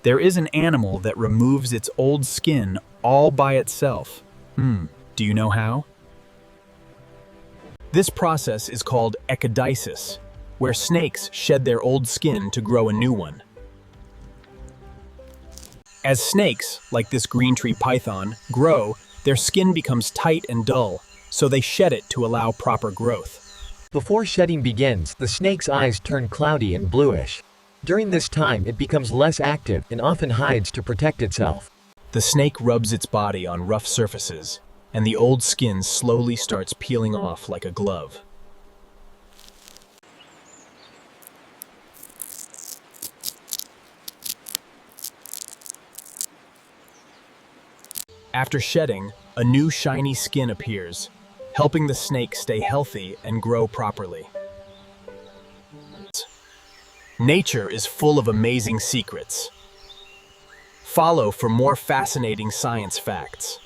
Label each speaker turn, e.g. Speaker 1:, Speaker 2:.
Speaker 1: There is an animal that removes its old skin all by itself. Do you know how? This process is called Ecdysis, where snakes shed their old skin to grow a new one. As snakes, like this green tree python, grow, their skin becomes tight and dull, so they shed it to allow proper growth.
Speaker 2: Before shedding begins, the snake's eyes turn cloudy and bluish. During this time, it becomes less active and often hides to protect itself.
Speaker 1: The snake rubs its body on rough surfaces, and the old skin slowly starts peeling off like a glove. After shedding, a new shiny skin appears, helping the snake stay healthy and grow properly. Nature is full of amazing secrets. Follow for more fascinating science facts.